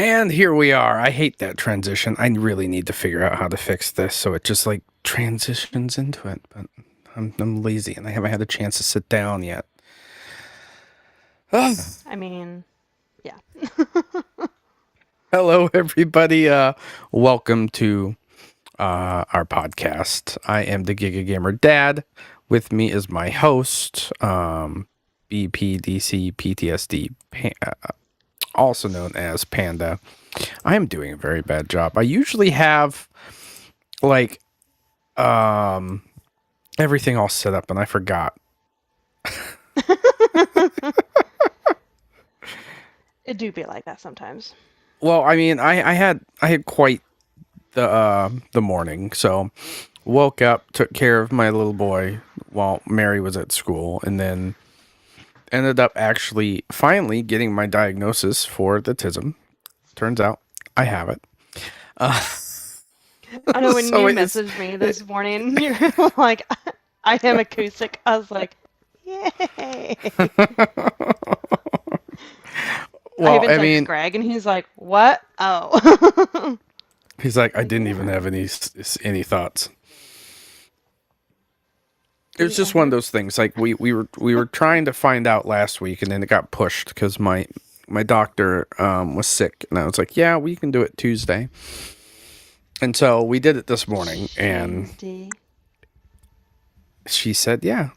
And here we are. I hate that transition. I really need to figure out how to fix this so it just like transitions into it. But I'm lazy and I haven't had a chance to sit down yet. Ah. I mean, yeah. Hello, everybody. Welcome to our podcast. I am the Giga Gamer Dad. With me is my host, BPDC PTSD, also known as Panda. I am doing a very bad job. I usually have like everything all set up and I forgot. It do be like that sometimes. Well, I mean, I had quite the morning. So woke up, took care of my little boy while Mary was at school, and then ended up actually finally getting my diagnosis for the autism. Turns out I have it. I know when So you it is. messaged me this morning, you're like, I am acoustic. I was like, yay. I Well, even I text mean, Greg and he's like, what? Oh. he's like, I Like, didn't even yeah. have any thoughts. It was We just one of under those things. Like we were trying to find out last week, and then it got pushed because my doctor was sick, and I was like, yeah, we can do it Tuesday. And so we did it this morning, and Tuesday. she said, yeah,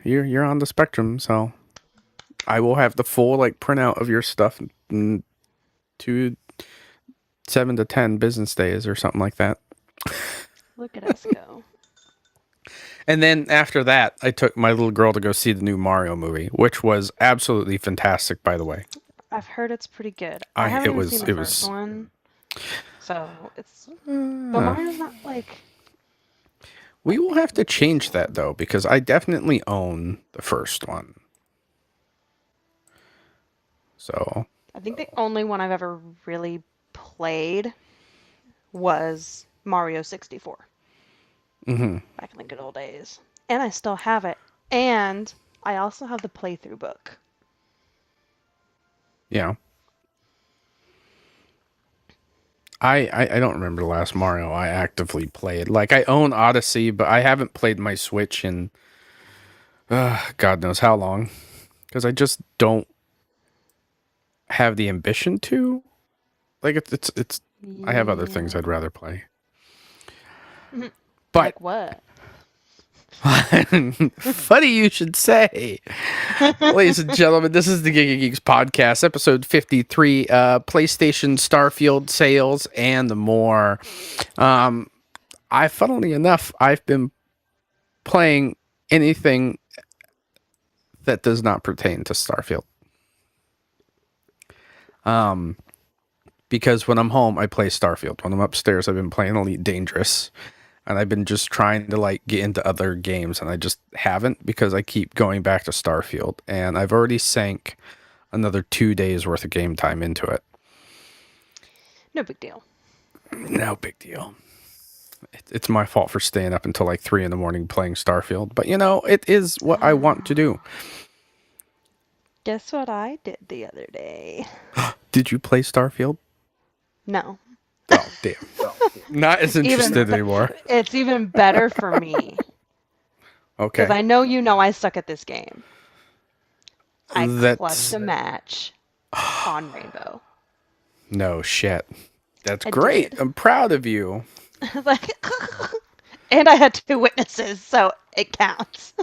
you're on the spectrum, so I will have the full like printout of your stuff in 7 to 10 business days or something like that. Look at us go. And then after that, I took my little girl to go see the new Mario movie, which was absolutely fantastic, by the way. I've heard it's pretty good. I I haven't it even seen was the it first was one, so it's. But uh, Mario's not like we my will have to favorite. change So that though, because I definitely own the first one. So, I think the only one I've ever really played was Mario 64 hmm back in the good old days. And I still have it. And I also have the playthrough book. yeah. I don't remember the last Mario I actively played. Like I own Odyssey, but I haven't played my Switch in God knows how long, because I just don't have the ambition to. Like it's. I have other things I'd Yeah. rather play. But Like what? funny you should say. Ladies and gentlemen, this is the Giga Geeks podcast, episode 53, PlayStation, Starfield sales, and more. Funnily enough, I've been playing anything that does not pertain to Starfield. Because when I'm home, I play Starfield. When I'm upstairs, I've been playing Elite Dangerous. And I've been just trying to like get into other games, and I just haven't because I keep going back to Starfield. And I've already sank another 2 days worth of game time into it. No big deal. No big deal. It's my fault for staying up until like 3 in the morning playing Starfield. But you know, it is what I want to do. Guess what I did the other day? Did you play Starfield? No. Oh, damn. Not as Even interested anymore. it's even better for me because Okay. I know you know I suck at this game. I clutched That's a match on Rainbow. no shit. That's I great. did. I'm proud of you. Like, and I had two witnesses, so it counts.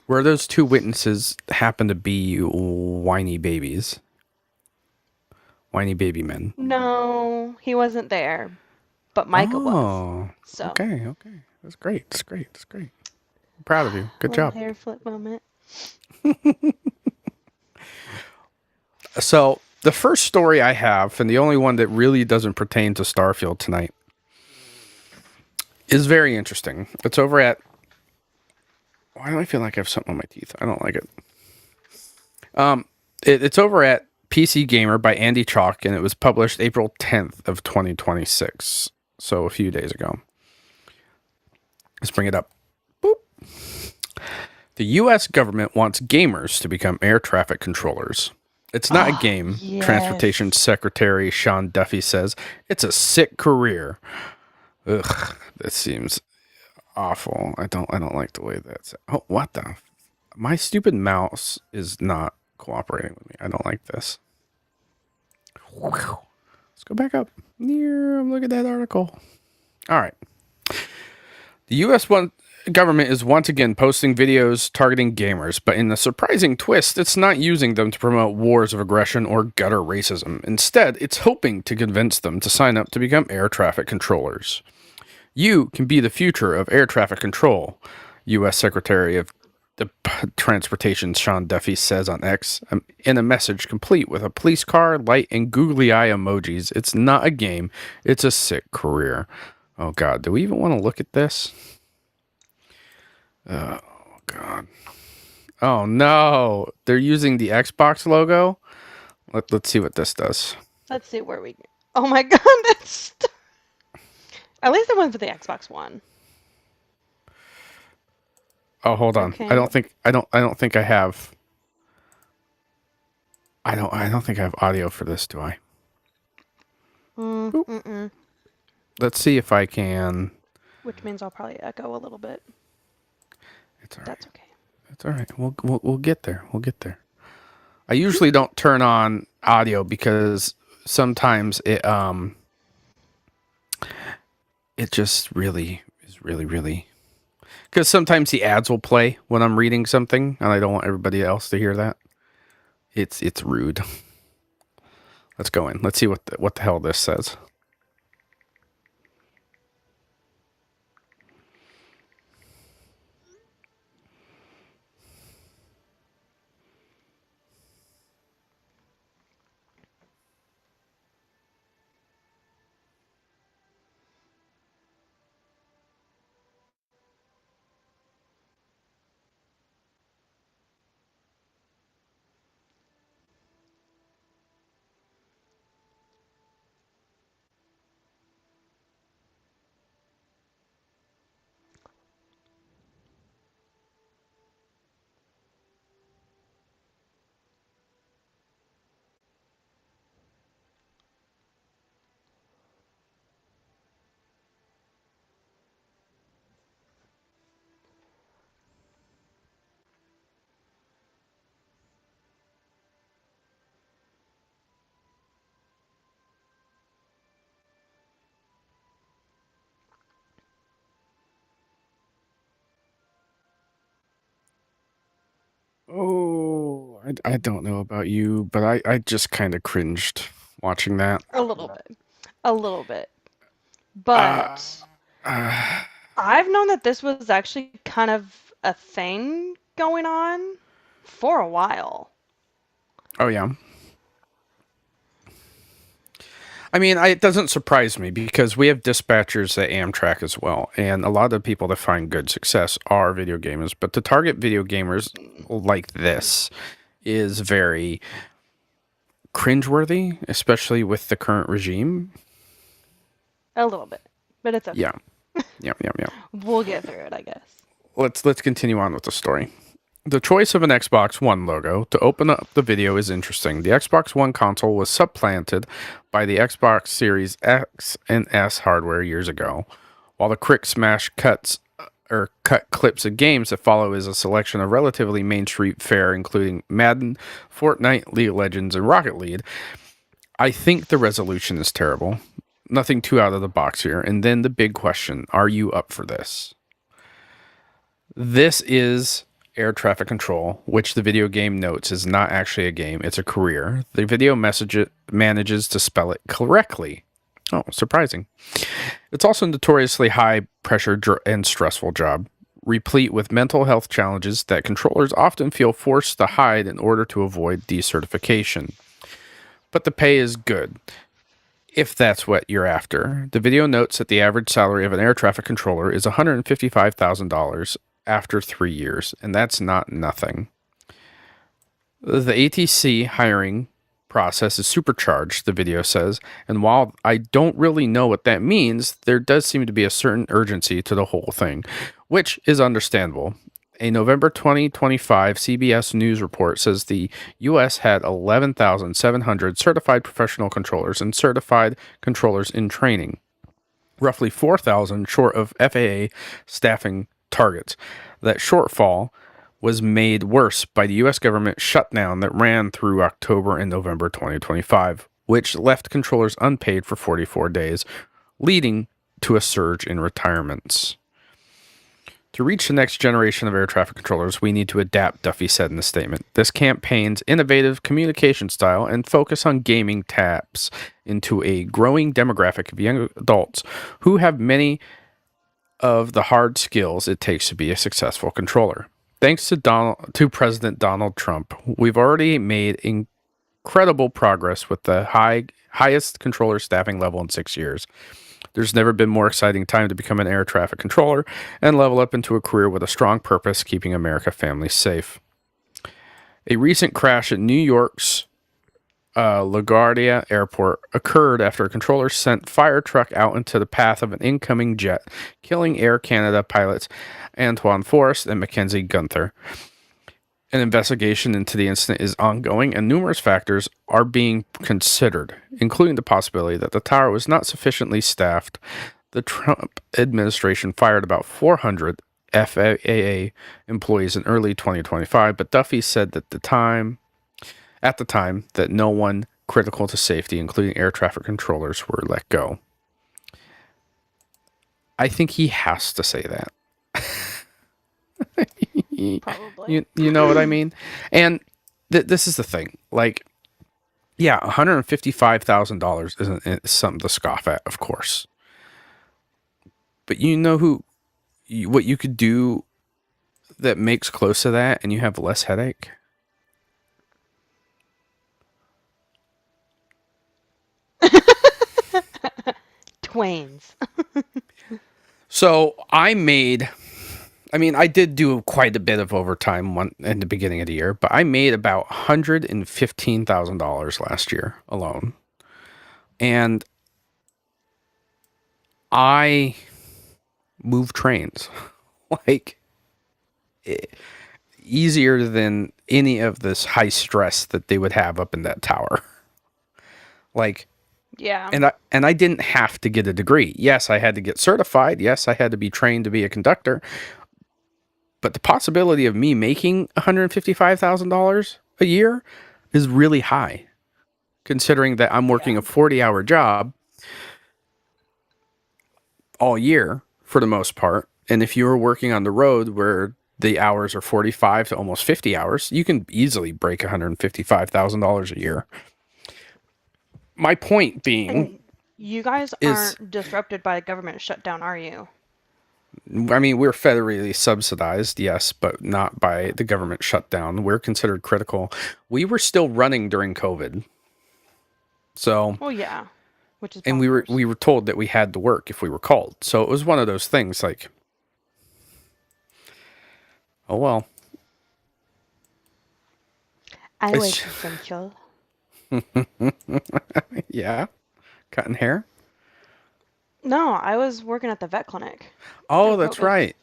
Where those two witnesses happen to be whiny babies. Whiny baby men. No, he wasn't there, but Micah was. Oh. So, Okay. That's great. That's great. That's great. I'm proud of you. Good little job. hair flip moment. So, the first story I have, and the only one that really doesn't pertain to Starfield tonight, is very interesting. It's over at. Why do I feel like I have something on my teeth? I don't like it. It's over at PC Gamer by Andy Chalk, and it was published April 10th of 2026. So a few days ago. Let's bring it up. Boop. The U.S. government wants gamers to become air traffic controllers. It's not a Oh, game, Transportation yes. Secretary Sean Duffy says. It's a sick career. Ugh, that seems awful. I don't like the way that's. Oh, what the? My stupid mouse is not cooperating with me. I don't like this. Let's go back up. Look at that article. All right. The government is once again posting videos targeting gamers, but in a surprising twist, it's not using them to promote wars of aggression or gutter racism. Instead, it's hoping to convince them to sign up to become air traffic controllers. You can be the future of air traffic control, U.S. Secretary of the Transportation Sean Duffy says on X in a message complete with a police car, light, and googly eye emojis. It's not a game, it's a sick career. Oh, God. Do we even want to look at this? Oh, God. Oh, no. They're using the Xbox logo? Let's see what this does. Let's see where we. Oh my God, that's. At least the one for the Xbox One. Oh, hold on. I Okay. don't think I have I don't think I have audio for this, do I? Boop. Mm-mm. Let's see if I can. Which means I'll probably echo a little bit. It's all right. That's okay. It's all right. We'll get there. We'll get there. I usually don't turn on audio because sometimes it just really is really because sometimes the ads will play when I'm reading something and I don't want everybody else to hear that. It's rude. Let's go in. Let's see what the hell this says. Oh, I don't know about you, but I just kind of cringed watching that. A little bit. A little bit. Uh, But uh, I've known that this was actually kind of a thing going on for a while. oh yeah. I mean, it doesn't surprise me because we have dispatchers at Amtrak as well, and a lot of the people that find good success are video gamers. But to target video gamers like this is very cringeworthy, especially with the current regime. A little bit. But it's okay. Yeah, yeah. We'll get through it, I guess. Let's continue on with the story. The choice of an Xbox One logo to open up the video is interesting. The Xbox One console was supplanted by the Xbox Series X and S hardware years ago, while the Quick Smash cut clips of games that follow is a selection of relatively mainstream fare, including Madden, Fortnite, League of Legends, and Rocket League. I think the resolution is terrible. Nothing too out of the box here. And then the big question, are you up for this? This is air traffic control, which the video game notes is not actually a game, it's a career. The video message manages to spell it correctly. Oh, surprising. It's also a notoriously high pressure and stressful job, replete with mental health challenges that controllers often feel forced to hide in order to avoid decertification. But the pay is good, if that's what you're after. The video notes that the average salary of an air traffic controller is $155,000 after 3 years, and that's not nothing. The ATC hiring process is supercharged, the video says, and while I don't really know what that means, there does seem to be a certain urgency to the whole thing, which is understandable. A November 2025 CBS News report says the U.S. had 11,700 certified professional controllers and certified controllers in training, roughly 4,000 short of FAA staffing targets. That shortfall was made worse by the U.S. government shutdown that ran through October and November 2025, which left controllers unpaid for 44 days, leading to a surge in retirements. To reach the next generation of air traffic controllers, we need to adapt, Duffy said in the statement. This campaign's innovative communication style and focus on gaming taps into a growing demographic of young adults who have many of the hard skills it takes to be a successful controller. Thanks to President Donald Trump, we've already made incredible progress with the highest controller staffing level in 6 years. There's never been more exciting time to become an air traffic controller and level up into a career with a strong purpose, keeping America families safe. A recent crash at New York's LaGuardia Airport occurred after a controller sent fire truck out into the path of an incoming jet, killing Air Canada pilots Antoine Forrest and Mackenzie Gunther. An investigation into the incident is ongoing, and numerous factors are being considered, including the possibility that the tower was not sufficiently staffed. The Trump administration fired about 400 FAA employees in early 2025, but Duffy said that at the time, that no one critical to safety, including air traffic controllers, were let go. I think he has to say that. Probably. You know what I mean? And this is the thing. Like, yeah, $155,000 isn't something to scoff at, of course. But you know what you could do that makes close to that and you have less headache? Twains. So I did do quite a bit of overtime in the beginning of the year, but I made about $115,000 last year alone. And I move trains like easier than any of this high stress that they would have up in that tower. Like, Yeah. and I didn't have to get a degree. Yes, I had to get certified. Yes, I had to be trained to be a conductor. But the possibility of me making $155,000 a year is really high, considering that I'm working Yeah. a 40-hour job all year for the most part. And if you're working on the road where the hours are 45 to almost 50 hours, you can easily break $155,000 a year. My point being And you guys is, aren't disrupted by a government shutdown, are you? I mean, we're federally subsidized, yes, but not by the government shutdown. We're considered critical. We were still running during COVID. So, Well, yeah. Which is and we were bonkers. we were told that we had to work if we were called. So it was one of those things like, oh well. I was It's essential. yeah, cutting hair. No, I was working at the vet clinic Oh, during that's COVID. right.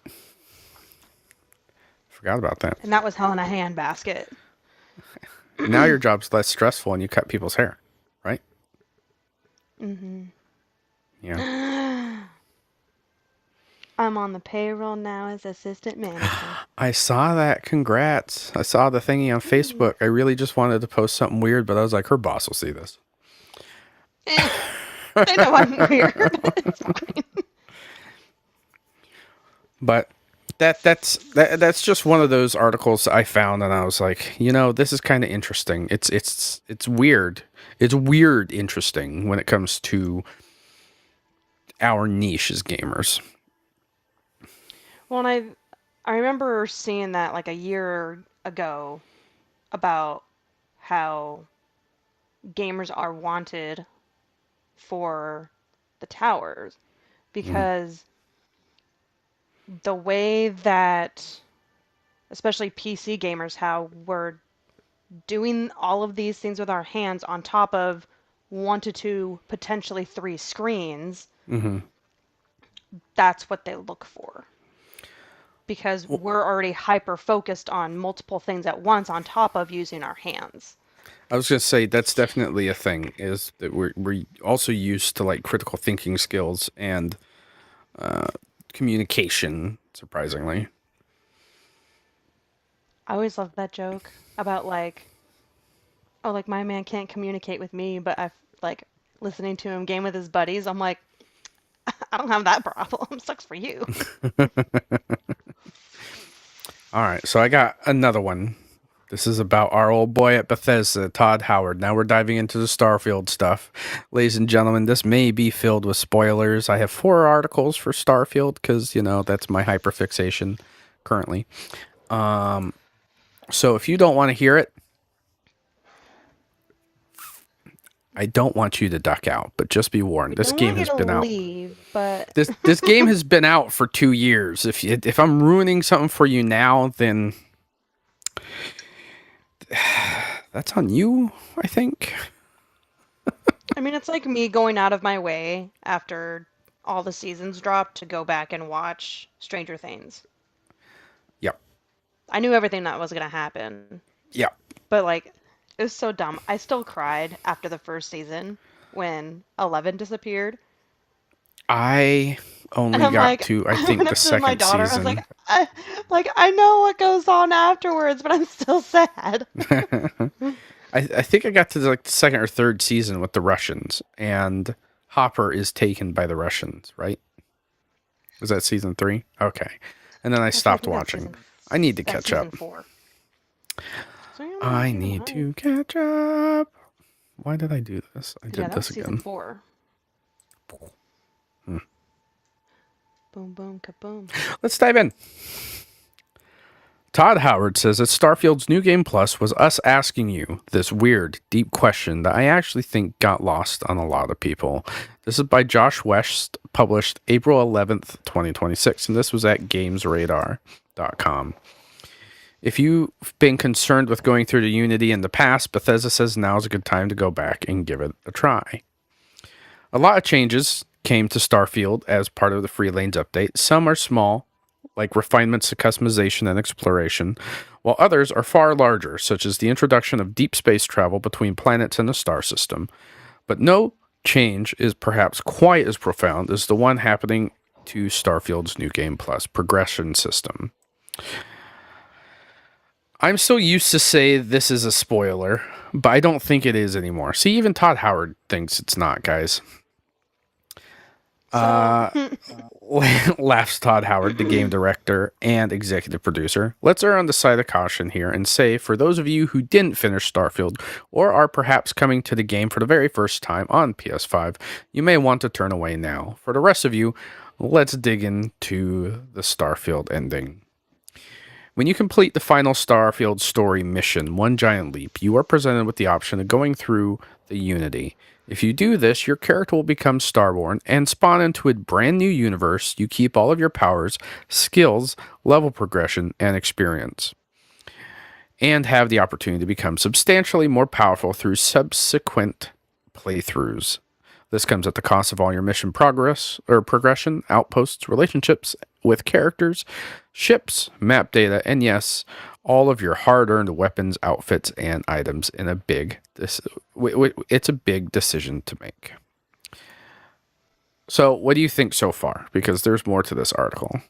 Forgot about that. And that was hell in a handbasket. Now your job's less stressful and you cut people's hair, right? Mm-hmm. Yeah. I'm on the payroll now as assistant manager. I saw that. Congrats. I saw the thingy on Facebook. I Thanks. really just wanted to post something weird, but I was like, her boss will see this. Eh, I know I'm weird. It's fine. But that's just one of those articles I found, and I was like, this is kind of interesting. It's weird. It's weird interesting when it comes to our niche as gamers. Well, and I remember seeing that like a year ago about how gamers are wanted for the towers Mm, because the way that especially PC gamers how we're doing all of these things with our hands on top of one to two, potentially three screens, mm-hmm. that's what they look for. because Well, we're already hyper focused on multiple things at once on top of using our hands. I was gonna say that's definitely a thing. Is that we're also used to like critical thinking skills and uh, communication. Surprisingly, I always loved that joke about like, oh, like my man can't communicate with me, but I like listening to him game with his buddies. I'm like, I don't have that problem. Sucks for you. all right. So I got another one. This is about our old boy at Bethesda, Todd Howard. Now we're diving into the Starfield stuff. Ladies and gentlemen, this may be filled with spoilers. I have 4 articles for Starfield because, that's my hyperfixation currently. So if you don't want to hear it, I don't want you to duck out, but just be I warned. This don't game want you has to been out. leave, but This game has been out for 2 years. If I'm ruining something for you now, then that's on you, I think. I mean, it's like me going out of my way after all the seasons dropped to go back and watch Stranger Things. Yep. I knew everything that was going to happen, Yep. but like, it was so dumb. I still cried after the first season when 11 disappeared. I And only I'm got like, to, I I went think, the up to my second daughter. I was like, season. I know what goes on afterwards, but I'm still sad. I think I got to like the second or third season with the Russians, and Hopper is taken by the Russians, right? Was that season 3? Okay. And then I Actually, I stopped think that's watching. I need to catch up. season 4. So yeah, I you're need right. to catch up. Why did I do this? I Yeah, did that was this season again. 4. Hmm. Boom, boom, kaboom. Let's dive in. Todd Howard says that Starfield's New Game Plus was us asking you this weird, deep question that I actually think got lost on a lot of people. This is by Josh West, published April 11th, 2026, and this was at gamesradar.com. If you've been concerned with going through the Unity in the past, Bethesda says now is a good time to go back and give it a try. A lot of changes came to Starfield as part of the Free Lanes update. Some are small, like refinements to customization and exploration, while others are far larger, such as the introduction of deep space travel between planets in the star system. But no change is perhaps quite as profound as the one happening to Starfield's New Game Plus progression system. I'm still used to say this is a spoiler, but I don't think it is anymore. See, even Todd Howard thinks it's not, guys. So, Laughs Todd Howard, the game director and executive producer. Let's err on the side of caution here and say, for those of you who didn't finish Starfield or are perhaps coming to the game for the very first time on PS5, you may want to turn away now. For the rest of you, let's dig into the Starfield ending. When you complete the final Starfield story mission, One Giant Leap, you are presented with the option of going through the Unity. If you do this, your character will become Starborn and spawn into a brand new universe. You keep all of your powers, skills, level progression, and experience, and have the opportunity to become substantially more powerful through subsequent playthroughs. This comes at the cost of all your mission progression, outposts, relationships with characters, ships, map data, and yes, all of your hard-earned weapons, outfits, and items in a it's a big decision to make. So, what do you think so far? Because there's more to this article.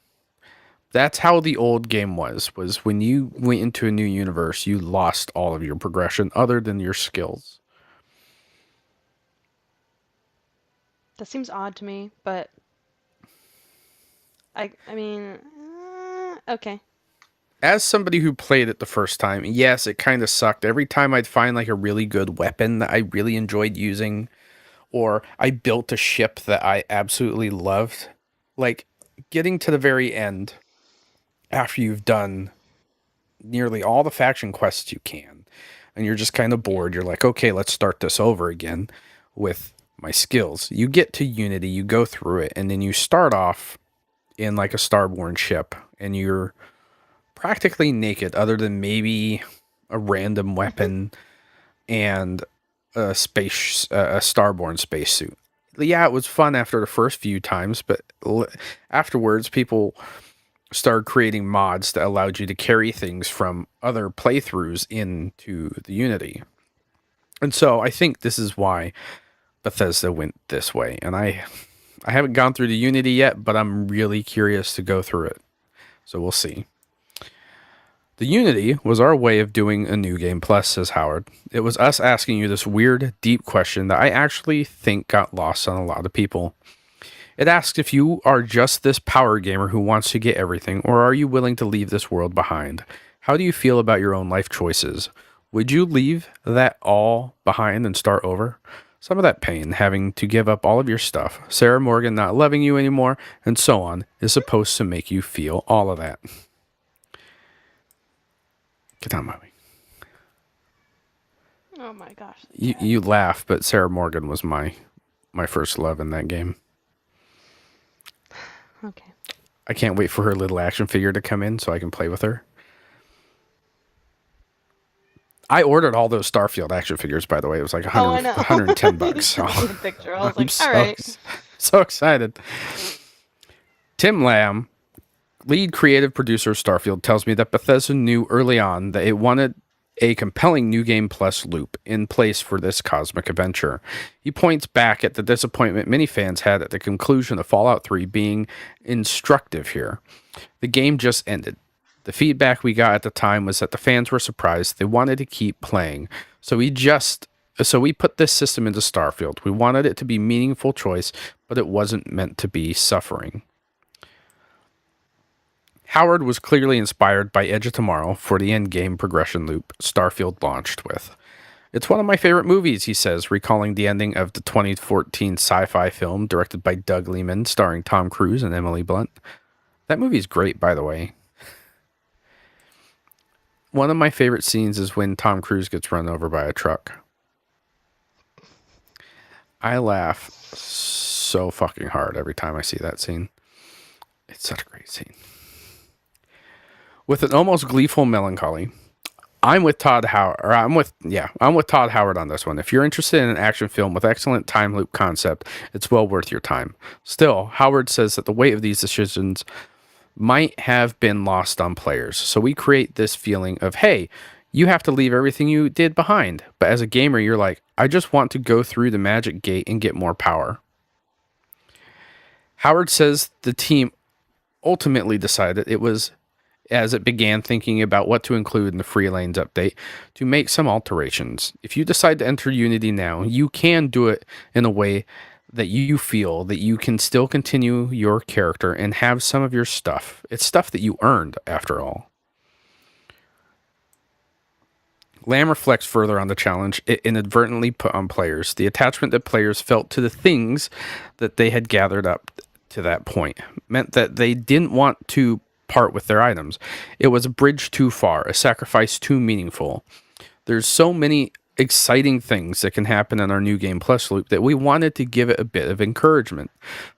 That's how the old game was when you went into a new universe, you lost all of your progression other than your skills. that seems odd to me, but I mean, okay. As somebody who played it the first time, yes, it kind of sucked. Every time I'd find like a really good weapon that I really enjoyed using, or I built a ship that I absolutely loved, like getting to the very end after you've done nearly all the faction quests you can, and you're just kind of bored, you're like, okay, let's start this over again with my skills. You get to Unity, you go through it, and then you start off in like a Starborn ship, and you're practically naked other than maybe a random weapon and a Starborn spacesuit. Yeah, it was fun after the first few times, but afterwards people started creating mods that allowed you to carry things from other playthroughs into the Unity. And so I think this is why Bethesda went this way. And I haven't gone through the Unity yet, but I'm really curious to go through it. So we'll see. The Unity was our way of doing a new game plus, says Howard. It was us asking you this weird, deep question that I actually think got lost on a lot of people. It asks if you are just this power gamer who wants to get everything, or are you willing to leave this world behind? How do you feel about your own life choices? Would you leave that all behind and start over? Some of that pain, having to give up all of your stuff, Sarah Morgan not loving you anymore, and so on, is supposed to make you feel all of that. Get out of my way. Oh my gosh. You laugh, but Sarah Morgan was my first love in that game. Okay. I can't wait for her little action figure to come in so I can play with her. I ordered all those Starfield action figures, by the way. It was like I know. $110. So You sent me a picture. I was I'm like, all right. so excited. Tim Lamb, lead creative producer of Starfield, tells me that Bethesda knew early on that it wanted a compelling New Game Plus loop in place for this cosmic adventure. He points back at the disappointment many fans had at the conclusion of Fallout 3 being instructive here. The game just ended. The feedback we got at the time was that the fans were surprised. They wanted to keep playing. So we put this system into Starfield. We wanted it to be meaningful choice, but it wasn't meant to be suffering. Howard was clearly inspired by Edge of Tomorrow for the endgame progression loop Starfield launched with. It's one of my favorite movies, he says, recalling the ending of the 2014 sci-fi film directed by Doug Liman, starring Tom Cruise and Emily Blunt. That movie's great, by the way. One of my favorite scenes is when Tom Cruise gets run over by a truck. I laugh so fucking hard every time I see that scene. It's such a great scene. With an almost gleeful melancholy, I'm with Todd Howard on this one. If you're interested in an action film with excellent time loop concept, it's well worth your time. Still, Howard says that the weight of these decisions might have been lost on players. So we create this feeling of, hey, you have to leave everything you did behind. But as a gamer, you're like, I just want to go through the magic gate and get more power. Howard says the team ultimately decided it was, as it began thinking about what to include in the Free Lanes update, to make some alterations. If you decide to enter Unity now, you can do it in a way that you feel that you can still continue your character and have some of your stuff. It's stuff that you earned, after all. Lamb reflects further on the challenge it inadvertently put on players, the attachment that players felt to the things that they had gathered up to that point meant that they didn't want to part with their items. It was a bridge too far, a sacrifice too meaningful. There's so many exciting things that can happen in our New Game Plus loop that we wanted to give it a bit of encouragement.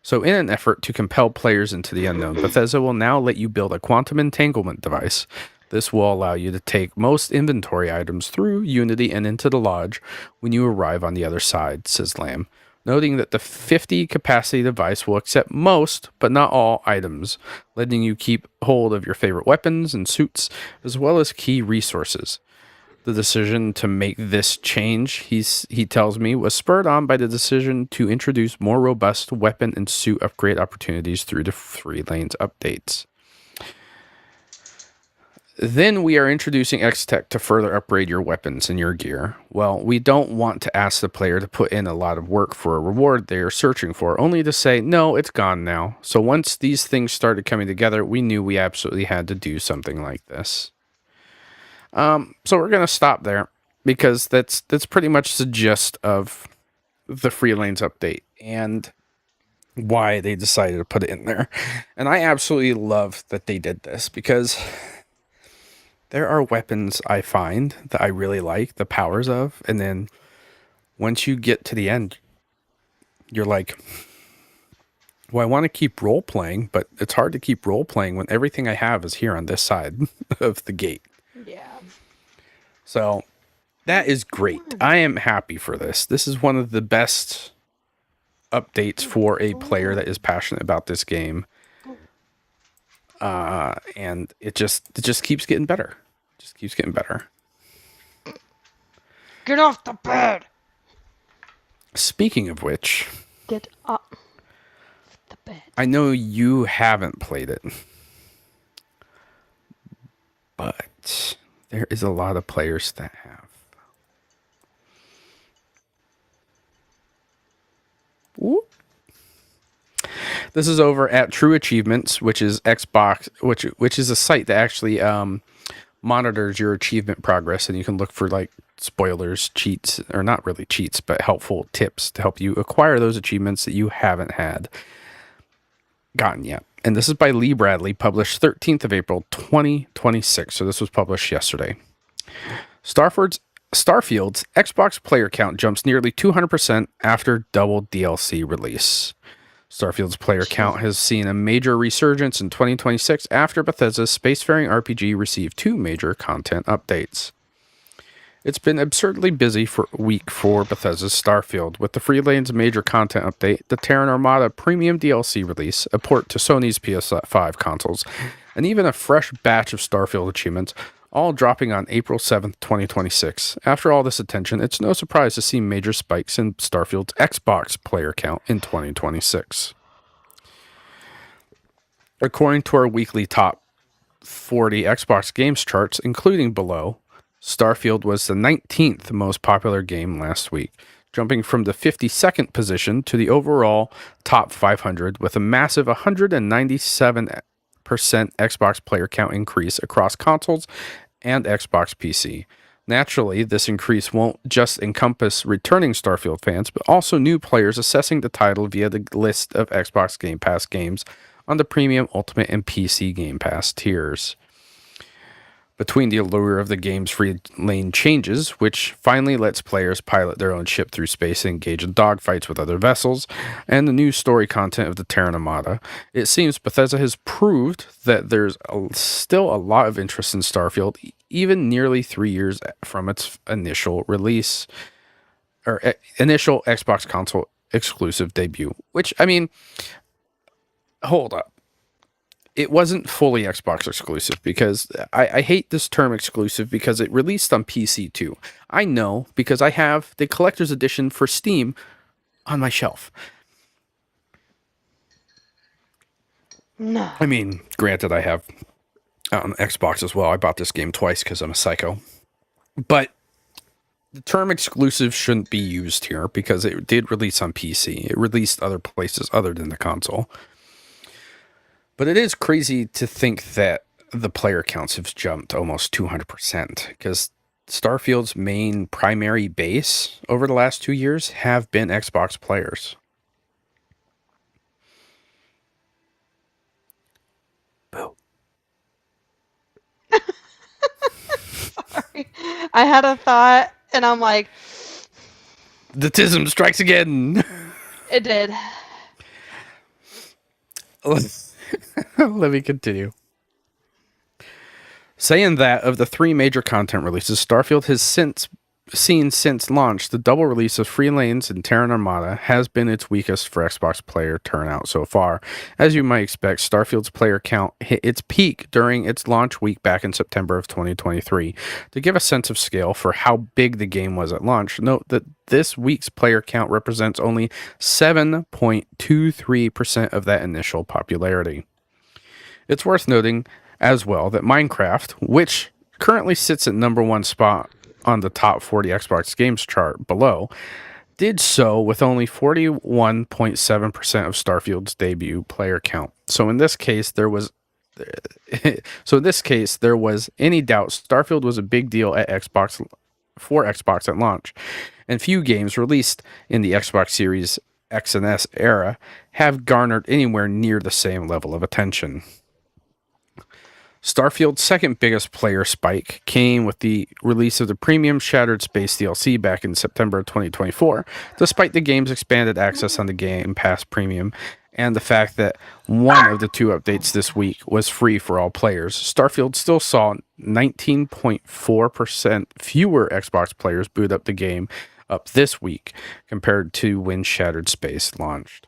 So in an effort to compel players into the unknown, Bethesda will now let you build a quantum entanglement device. This will allow you to take most inventory items through Unity and into the lodge when you arrive on the other side, says Lamb, noting that the 50 capacity device will accept most, but not all, items, letting you keep hold of your favorite weapons and suits, as well as key resources. The decision to make this change, he tells me, was spurred on by the decision to introduce more robust weapon and suit upgrade opportunities through the Free Lanes updates. Then we are introducing X-Tech to further upgrade your weapons and your gear. Well, we don't want to ask the player to put in a lot of work for a reward they are searching for, only to say, no, it's gone now. So once these things started coming together, we knew we absolutely had to do something like this. So we're going to stop there because that's pretty much the gist of the Free Lanes update and why they decided to put it in there. And I absolutely love that they did this because there are weapons I find that I really like the powers of, and then once you get to the end, you're like, well, I want to keep role playing, but it's hard to keep role playing when everything I have is here on this side of the gate. Yeah. So that is great. I am happy for this. This is one of the best updates for a player that is passionate about this game. and it just keeps getting better. Just keeps getting better. Get off the bed! Speaking of which, Get off the bed. I know you haven't played it, but there is a lot of players that have. Whoop. This is over at True Achievements, which is Xbox, which is a site that actually monitors your achievement progress, and you can look for like spoilers, cheats, or not really cheats, but helpful tips to help you acquire those achievements that you haven't had gotten yet. And this is by Lee Bradley, published 13th of April, 2026. So this was published yesterday. Starfield's Xbox player count jumps nearly 200% after double DLC release. Starfield's player count has seen a major resurgence in 2026 after Bethesda's spacefaring RPG received 2 major content updates. It's been absurdly busy week for Bethesda's Starfield, with the Freelane's major content update, the Terran Armada premium DLC release, a port to Sony's PS5 consoles, and even a fresh batch of Starfield achievements, all dropping on April 7th, 2026. After all this attention, it's no surprise to see major spikes in Starfield's Xbox player count in 2026. According to our weekly top 40 Xbox games charts, including below, Starfield was the 19th most popular game last week, jumping from the 52nd position to the overall top 500 with a massive 197% Xbox player count increase across consoles and Xbox PC. Naturally, this increase won't just encompass returning Starfield fans, but also new players assessing the title via the list of Xbox Game Pass games on the Premium, Ultimate, and PC Game Pass tiers. Between the allure of the game's free lane changes, which finally lets players pilot their own ship through space and engage in dogfights with other vessels, and the new story content of the Terran Armada, it seems Bethesda has proved that there's still a lot of interest in Starfield, even nearly 3 years from its initial release, or initial Xbox console exclusive debut. Which, I mean, hold up. It wasn't fully Xbox exclusive, because I hate this term exclusive because it released on PC too. I know, because I have the collector's edition for Steam on my shelf. No. I mean, granted, I have Xbox as well. I bought this game twice because I'm a psycho. But the term exclusive shouldn't be used here because it did release on PC. It released other places other than the console. But it is crazy to think that the player counts have jumped almost 200%, because Starfield's main primary base over the last 2 years have been Xbox players. Boo. Sorry. I had a thought, and I'm like, The tism strikes again. it did. Let me continue. Saying that, of the 3 major content releases Starfield has seen since launch, the double release of Free Lanes and Terran Armada has been its weakest for Xbox player turnout so far. As you might expect, Starfield's player count hit its peak during its launch week back in September of 2023. To give a sense of scale for how big the game was at launch, note that this week's player count represents only 7.23% of that initial popularity. It's worth noting as well that Minecraft, which currently sits at number 1 spot on the top 40 Xbox games chart below, did so with only 41.7% of Starfield's debut player count. So in this case, there was any doubt Starfield was a big deal at Xbox at launch, and few games released in the Xbox Series X and S era have garnered anywhere near the same level of attention. Starfield's second biggest player spike came with the release of the premium Shattered Space DLC back in September of 2024, despite the game's expanded access on the Game Pass Premium and the fact that one of the 2 updates this week was free for all players. Starfield still saw 19.4% fewer Xbox players boot up the game up this week compared to when Shattered Space launched.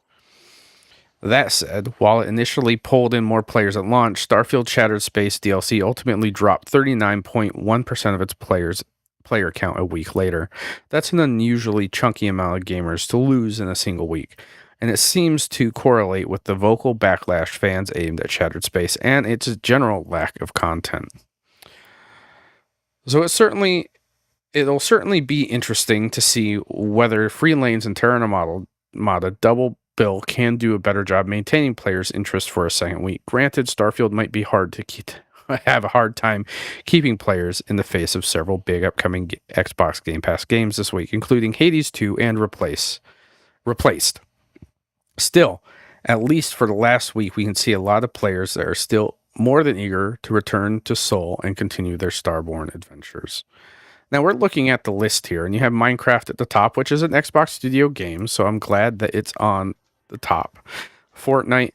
That said, while it initially pulled in more players at launch, Starfield Shattered Space DLC ultimately dropped 39.1% of its player count a week later. That's an unusually chunky amount of gamers to lose in a single week, and it seems to correlate with the vocal backlash fans aimed at Shattered Space and its general lack of content. So it'll certainly be interesting to see whether Free Lanes and Terra Mata double bill can do a better job maintaining players' interest for a second week. Granted, Starfield might be hard to have a hard time keeping players in the face of several big upcoming Xbox Game Pass games this week, including Hades 2 and Replaced. Still, at least for the last week, we can see a lot of players that are still more than eager to return to Seoul and continue their Starborn adventures. Now we're looking at the list here, and you have Minecraft at the top, which is an Xbox Studio game, so I'm glad that it's on the top. Fortnite,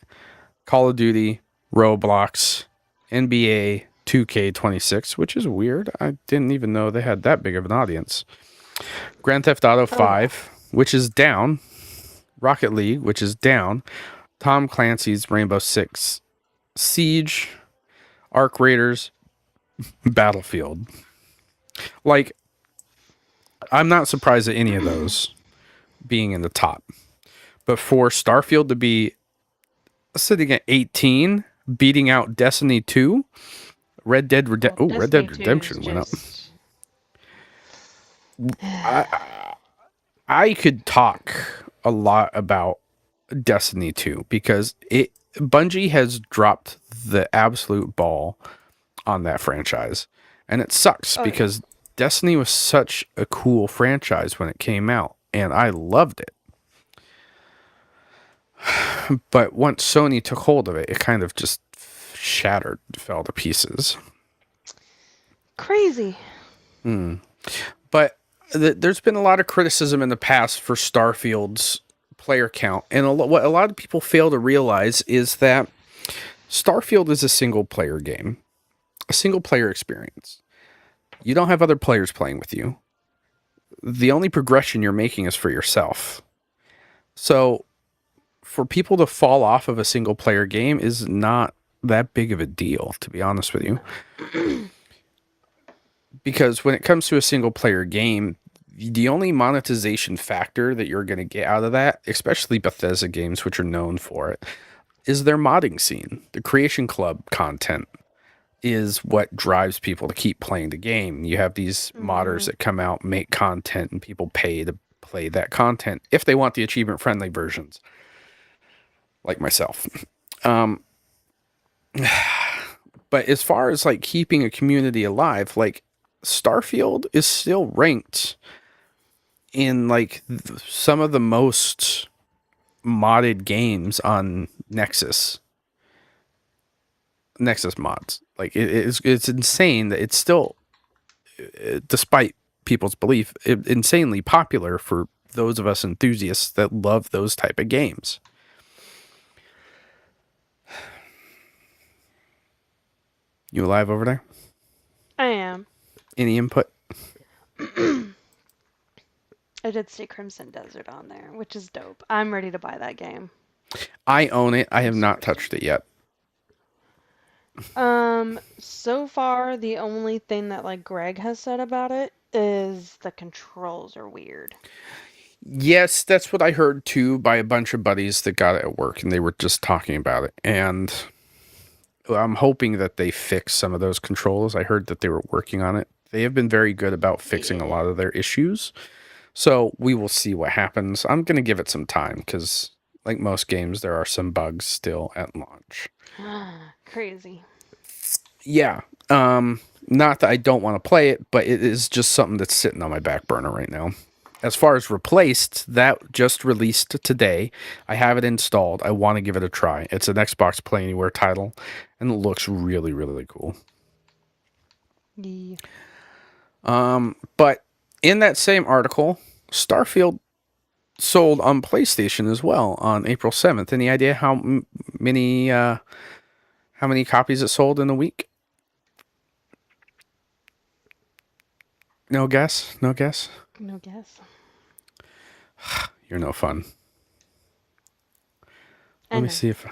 Call of Duty, Roblox, NBA 2K26, which is weird. I didn't even know they had that big of an audience. Grand Theft Auto Oh yeah. 5, which is down. Rocket League, which is down. Tom Clancy's Rainbow Six Siege, Arc Raiders, Battlefield. Like, I'm not surprised at any of those being in the top. But for Starfield to be sitting at 18, beating out Destiny 2, Well, Red Destiny Dead 2 is Redemption went up. just. I could talk a lot about Destiny 2 because Bungie has dropped the absolute ball on that franchise. And it sucks Oh yeah. because Destiny was such a cool franchise when it came out, and I loved it. But once Sony took hold of it, it kind of just shattered, fell to pieces. Crazy. But there's been a lot of criticism in the past for Starfield's player count, and what a lot of people fail to realize is that Starfield is a single player game, a single player experience. You don't have other players playing with you. The only progression you're making is for yourself. So for people to fall off of a single player game is not that big of a deal, to be honest with you. Because when it comes to a single player game, the only monetization factor that you're going to get out of that, especially Bethesda games, which are known for it, is their modding scene. The Creation Club content is what drives people to keep playing the game. You have these modders that come out, make content, and people pay to play that content if they want the achievement friendly versions, like myself. But as far as like keeping a community alive, like Starfield is still ranked in like some of the most modded games on Nexus mods. Like it's insane that it's still, despite people's belief, insanely popular for those of us enthusiasts that love those type of games. You alive over there? I am. Any input? I did see Crimson Desert on there, which is dope. I'm ready to buy that game. I own it. I I'm have not super touched stoked. it yet. So far the only thing that like Greg has said about it is the controls are weird. Yes, that's what I heard too by a bunch of buddies that got it at work, and they were just talking about it. And I'm hoping that they fix some of those controls. I heard that they were working on it. They have been very good about fixing a Yeah. lot of their issues. So we will see what happens. I'm going to give it some time because, like most games, there are some bugs still at launch. Crazy. Yeah. Not that I don't want to play it, but it is just something that's sitting on my back burner right now. As far as Replaced, that just released today. I have it installed. I want to give it a try. It's an Xbox Play Anywhere title, and it looks really, really cool. Yeah. But in that same article, Starfield sold on PlayStation as well on April 7th. Any idea how many copies it sold in a week? No guess. No guess. No guess. You're no fun. Let I me know. see if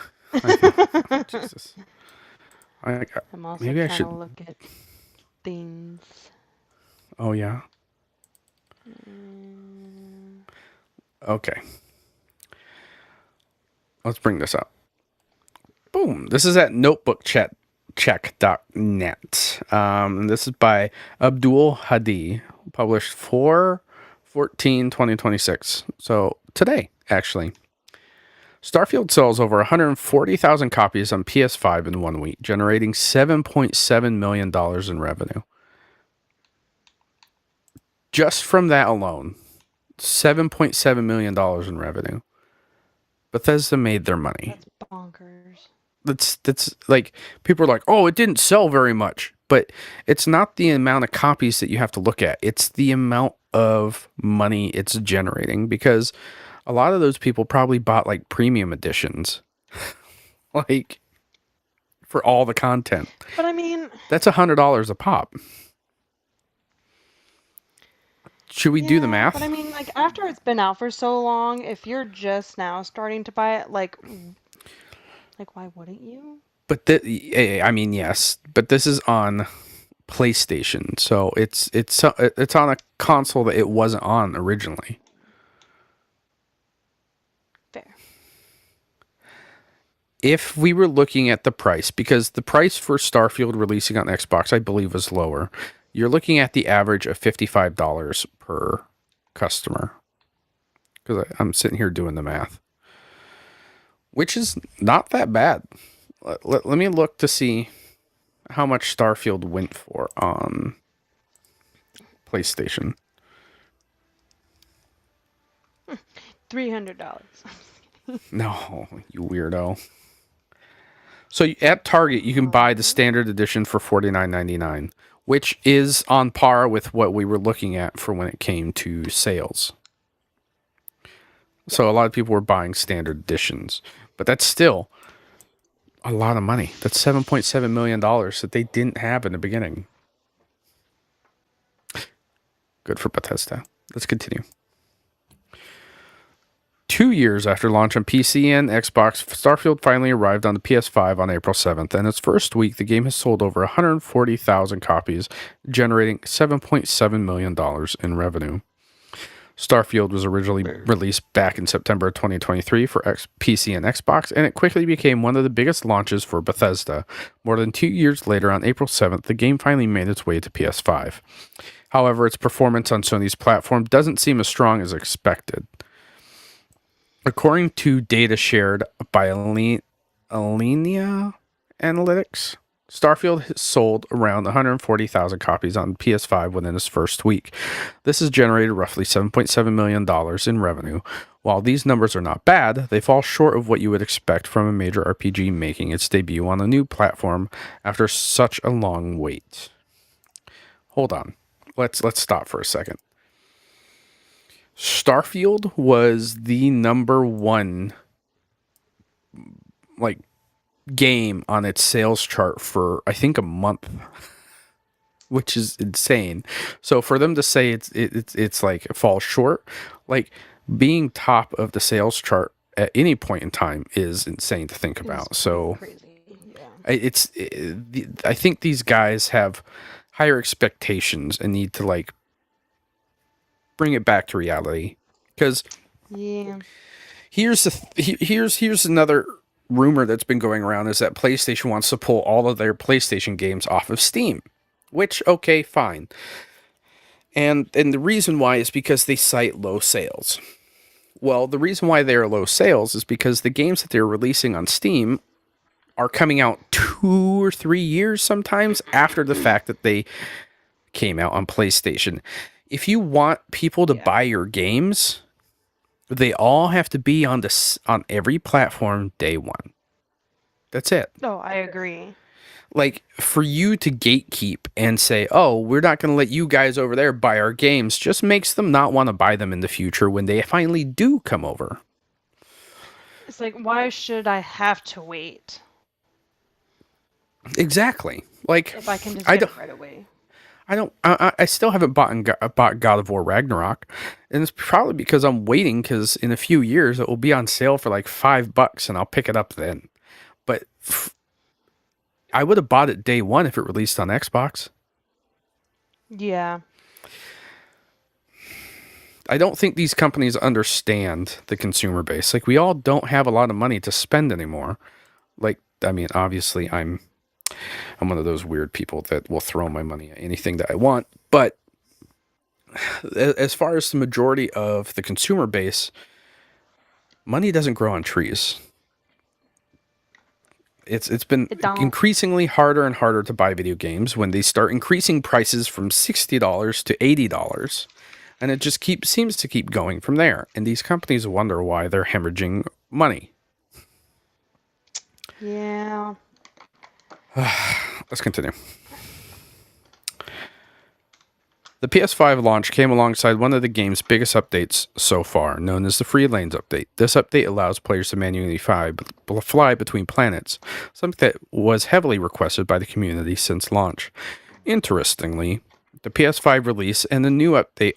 I can. Oh, Jesus. I I'm also maybe I trying to should. look at things. Oh yeah. Mm, Okay. Let's bring this up. Boom. This is at notebookcheck.net. And this is by Abdul Hadi, published 4/14/2026. So today, actually. Starfield sells over 140,000 copies on PS5 in 1 week, generating $7.7 million in revenue. Just from that alone, $7.7 million in revenue. Bethesda made their money. that's bonkers. That's like people are like, "Oh, it didn't sell very much." But it's not the amount of copies that you have to look at. It's the amount of money it's generating because a lot of those people probably bought like premium editions. Like for all the content. But I mean, That's $100 a pop. Should we do the yeah, but I math? mean, like after it's been out for so long, if you're just now starting to buy it, like why wouldn't you? But I mean, yes, but this is on PlayStation, so it's on a console that it wasn't on originally. Fair. If we were looking at the price, because the price for Starfield releasing on Xbox, I believe, was lower, you're looking at the average of $55 per customer. Because I'm sitting here doing the math, which is not that bad. Let me look to see how much Starfield went for on PlayStation. $300. No, you weirdo. So at Target, you can buy the Oh, standard edition for $49.99, which is on par with what we were looking at for when it came to sales. yeah. So a lot of people were buying standard editions, but that's still a lot of money. That's $7.7 million that they didn't have in the beginning. Good for Bethesda. Let's continue. 2 years after launch on PC and Xbox, Starfield finally arrived on the PS5 on April 7th, and its first week, the game has sold over 140,000 copies, generating $7.7 million in revenue. Starfield was originally released back in September 2023 for PC and Xbox, and it quickly became one of the biggest launches for Bethesda. More than 2 years later, on April 7th, the game finally made its way to PS5. However, its performance on Sony's platform doesn't seem as strong as expected. According to data shared by Alinea Analytics, Starfield has sold around 140,000 copies on PS5 within its first week. This has generated roughly $7.7 million in revenue. While these numbers are not bad, they fall short of what you would expect from a major RPG making its debut on a new platform after such a long wait. Hold on. Let's stop for a second. Starfield was the number one like game on its sales chart for I think a month, which is insane. So for them to say it's like it falls short, like being top of the sales chart at any point in time is insane to think Is about. pretty So crazy. Yeah. I think these guys have higher expectations and need to like bring it back to reality because Yeah. here's another rumor that's been going around is that PlayStation wants to pull all of their PlayStation games off of Steam, which okay, fine. And the reason why is because they cite low sales. Well, the reason why they are low sales is because the games that they're releasing on Steam are coming out 2 or 3 years sometimes after the fact that they came out on PlayStation. If you want people to Yeah. buy your games, they all have to be on every platform day one. That's it. Oh, I agree. Like for you to gatekeep and say, "Oh, we're not going to let you guys over there buy our games," just makes them not want to buy them in the future when they finally do come over. It's like, why should I have to wait Exactly. Like if I can just I get don't it right away? I don't. I still haven't bought God of War Ragnarok, and it's probably because I'm waiting. Because in a few years it will be on sale for like $5, and I'll pick it up then. But I would have bought it day one if it released on Xbox. Yeah. I don't think these companies understand the consumer base. Like we all don't have a lot of money to spend anymore. Like I mean, obviously I'm one of those weird people that will throw my money at anything that I want. But as far as the majority of the consumer base, money doesn't grow on trees. It's been It don't. increasingly harder and harder to buy video games when they start increasing prices from $60 to $80, and it just seems to keep going from there. And these companies wonder why they're hemorrhaging money. Yeah. Let's continue. The PS5 launch came alongside one of the game's biggest updates so far, known as the Free Lanes update. This update allows players to manually fly between planets, something that was heavily requested by the community since launch. Interestingly, the PS5 release and the new update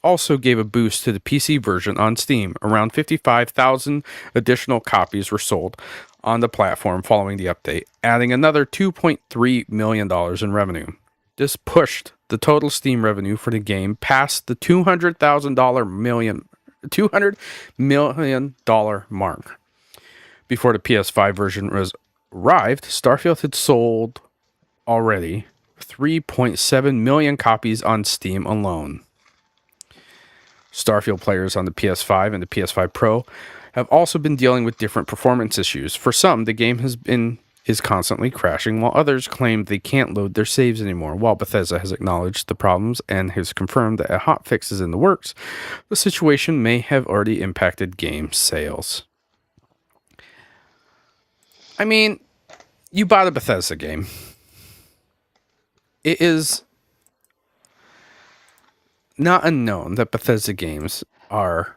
also gave a boost to the PC version on Steam. Around 55,000 additional copies were sold on the platform following the update, adding another $2.3 million in revenue. This pushed the total Steam revenue for the game past the $200 million mark. Before the PS5 version was arrived, Starfield had sold already 3.7 million copies on Steam alone. Starfield players on the PS5 and the PS5 Pro have also been dealing with different performance issues. For some, the game is constantly crashing, while others claim they can't load their saves anymore. While Bethesda has acknowledged the problems and has confirmed that a hotfix is in the works, the situation may have already impacted game sales. I mean, you bought a Bethesda game. It is not unknown that Bethesda games are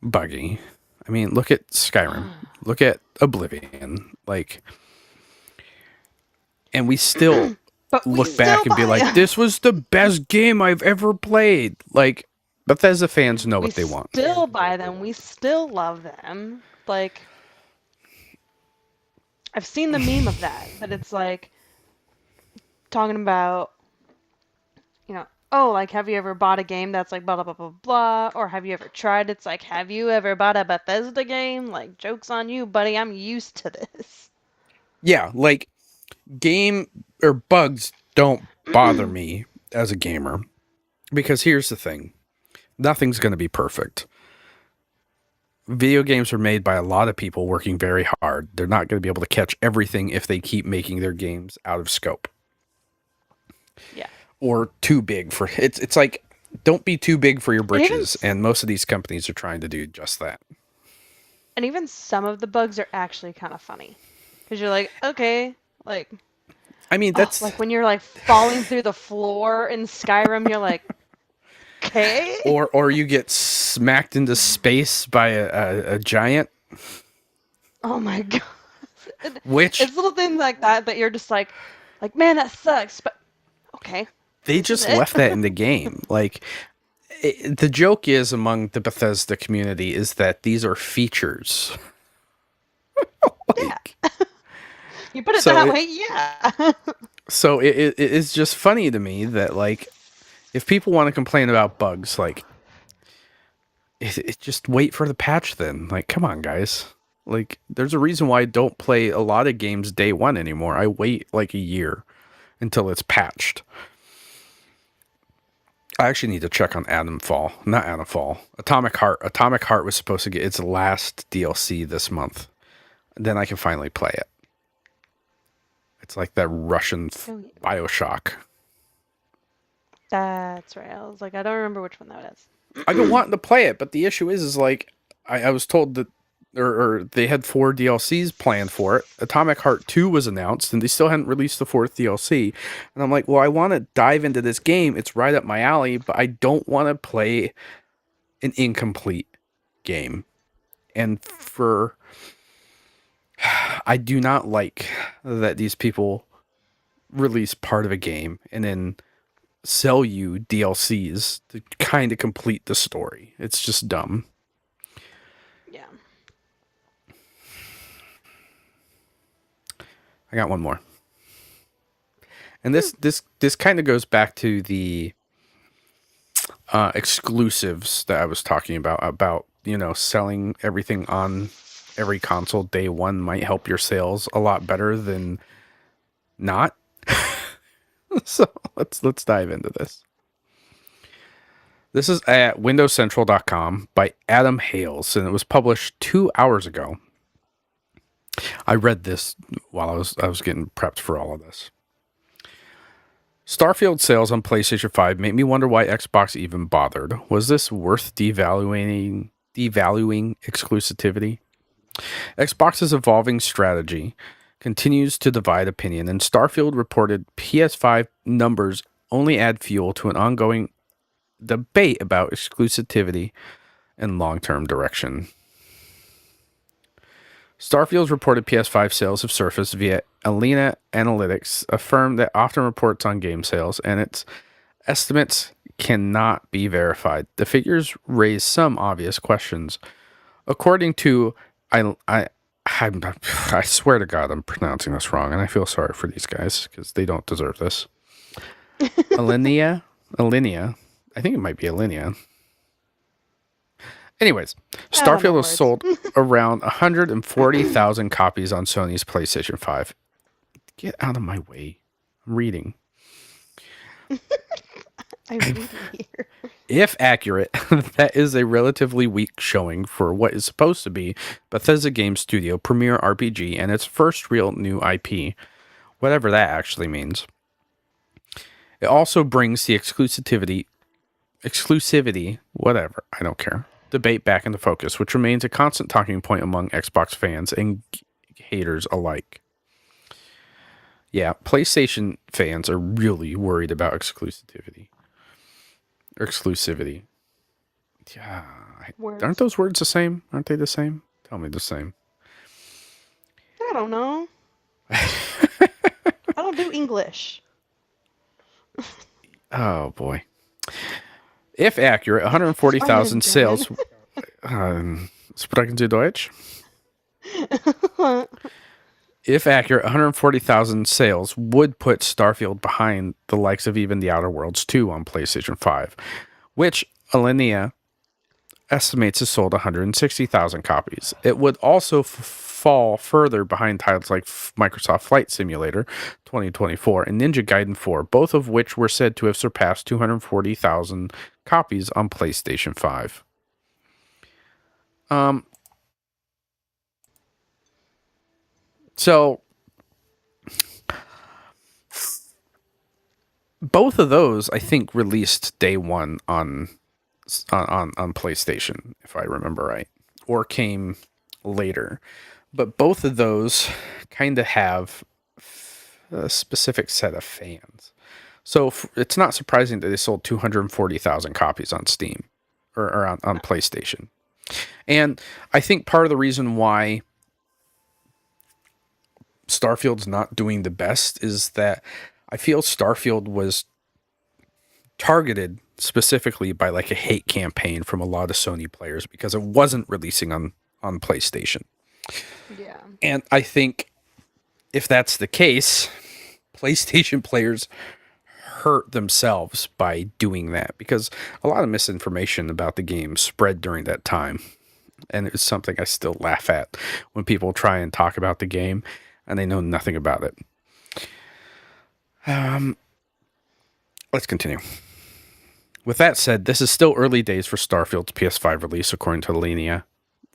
buggy. I mean, look at Skyrim. Look at Oblivion. Like, and we still But we look still back and be buy like, them. this was the best game I've ever played. Like, Bethesda fans know We what they want. still buy them. We still love them. Like, I've seen the meme of that, but it's like talking about, oh, like, have you ever bought a game that's like blah, blah, blah, blah, blah, or have you ever tried? It's like, have you ever bought a Bethesda game? Like, joke's on you, buddy. I'm used to this. Yeah, like, game or bugs don't bother me as a gamer. Because here's the thing, nothing's going to be perfect. Video games are made by a lot of people working very hard. They're not going to be able to catch everything if they keep making their games out of scope. Yeah. Or too big for it's like, don't be too big for your And even britches, and most of these companies are trying to do just that. and even some of the bugs are actually kind of funny. Because you're like, okay, like, I mean, oh, that's like when you're like falling through the floor in Skyrim, you're like, okay. or you get smacked into space by a giant, Oh my God. which It's little things like that that you're just like, man, that sucks. But okay, they this is just it. left that in the game. Like, the joke is among the Bethesda community is that these are features. Yeah. Like, You put it so that it way, yeah. so it is just funny to me that, like, if people want to complain about bugs, like, it just wait for the patch then. Like, come on, guys. Like, there's a reason why I don't play a lot of games day one anymore. I wait like a year until it's patched. I actually need to check on Not Adamfall. Atomic Heart. Atomic Heart was supposed to get its last DLC this month. Then I can finally play it. It's like that Russian Oh, yeah. Bioshock. That's right. I was like, I don't remember which one that I've been is. wanting to play it, but the issue is like, I was told that, or they had 4 DLCs planned for it. Atomic Heart 2 was announced, and they still hadn't released the fourth DLC. And I'm like, well, I want to dive into this game. It's right up my alley, but I don't want to play an incomplete game. And I do not like that these people release part of a game and then sell you DLCs to kind of complete the story. It's just dumb. Yeah. I got one more. And this kind of goes back to the exclusives that I was talking about, selling everything on every console day one might help your sales a lot better than not. So let's dive into this. This is at windowscentral.com by Adam Hales, and it was published 2 hours ago. I read this while I was getting prepped for all of this. Starfield sales on PlayStation 5 made me wonder why Xbox even bothered. Was this worth devaluing exclusivity? Xbox's evolving strategy continues to divide opinion, and Starfield reported PS5 numbers only add fuel to an ongoing debate about exclusivity and long-term direction. Starfield's reported PS5 sales have surfaced via Alina Analytics, a firm that often reports on game sales, and its estimates cannot be verified. The figures raise some obvious questions. According to I swear to God I'm pronouncing this wrong, and I feel sorry for these guys because they don't deserve this. Alinea, I think it might be Alinea. Anyways, Starfield was sold around 140,000 copies on Sony's PlayStation 5. Get out of my way. I'm reading. I'm reading here. If accurate, that is a relatively weak showing for what is supposed to be Bethesda Game Studio premier RPG and its first real new IP, whatever that actually means. It also brings the exclusivity, whatever, I don't care, debate back into focus, which remains a constant talking point among Xbox fans and haters alike. Yeah, PlayStation fans are really worried about exclusivity. Yeah. Aren't those words the same? Aren't they the same? Tell me the same. I don't know. I don't do English. Oh, boy. If accurate, 140,000 sales. Sprechen Sie Deutsch? If accurate, 140,000 sales would put Starfield behind the likes of even The Outer Worlds 2 on PlayStation 5, which Alinea estimates has sold 160,000 copies. It would also fall further behind titles like Microsoft Flight Simulator 2024 and Ninja Gaiden 4, both of which were said to have surpassed 240,000 copies on PlayStation 5. So both of those, I think, released day one on PlayStation, if I remember right, or came later. But both of those kind of have a specific set of fans. So it's not surprising that they sold 240,000 copies on Steam or on PlayStation. And I think part of the reason why Starfield's not doing the best is that I feel Starfield was targeted specifically by like a hate campaign from a lot of Sony players because it wasn't releasing on PlayStation. Yeah. And I think if that's the case, PlayStation players hurt themselves by doing that because a lot of misinformation about the game spread during that time. And it's something I still laugh at when people try and talk about the game and they know nothing about it. Let's continue. With that said, this is still early days for Starfield's PS5 release, according to Alinea.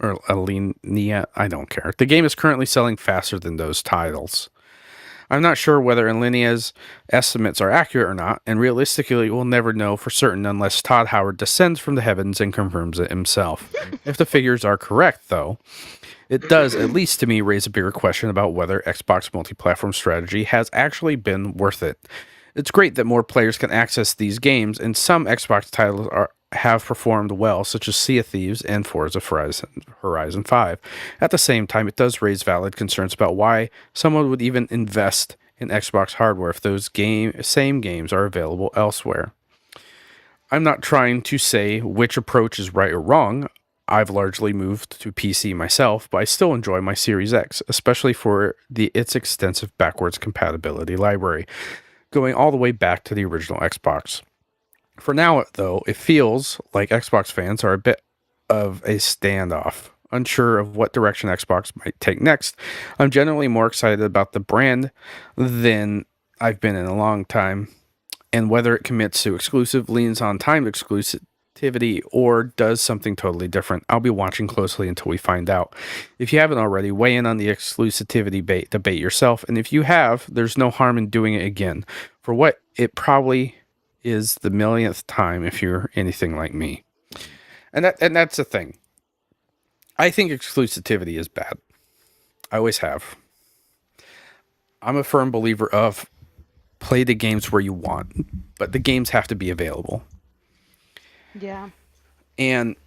I don't care. The game is currently selling faster than those titles. I'm not sure whether Alinea's estimates are accurate or not, and realistically, we'll never know for certain unless Todd Howard descends from the heavens and confirms it himself. If the figures are correct, though, it does, at least to me, raise a bigger question about whether Xbox multi-platform strategy has actually been worth it. It's great that more players can access these games, and some Xbox titles have performed well, such as Sea of Thieves and Forza Horizon 5. At the same time, it does raise valid concerns about why someone would even invest in Xbox hardware if those same games are available elsewhere. I'm not trying to say which approach is right or wrong. I've largely moved to PC myself, but I still enjoy my Series X, especially for its extensive backwards compatibility library, going all the way back to the original Xbox. For now, though, it feels like Xbox fans are a bit of a standoff, unsure of what direction Xbox might take next. I'm generally more excited about the brand than I've been in a long time, and whether it commits to exclusive, leans on time exclusivity, or does something totally different. I'll be watching closely until we find out. If you haven't already, weigh in on the exclusivity debate yourself, and if you have, there's no harm in doing it again. For what it probably is the millionth time if you're anything like me. And that's the thing. I think exclusivity is bad. I always have. I'm a firm believer of play the games where you want, but the games have to be available. Yeah. And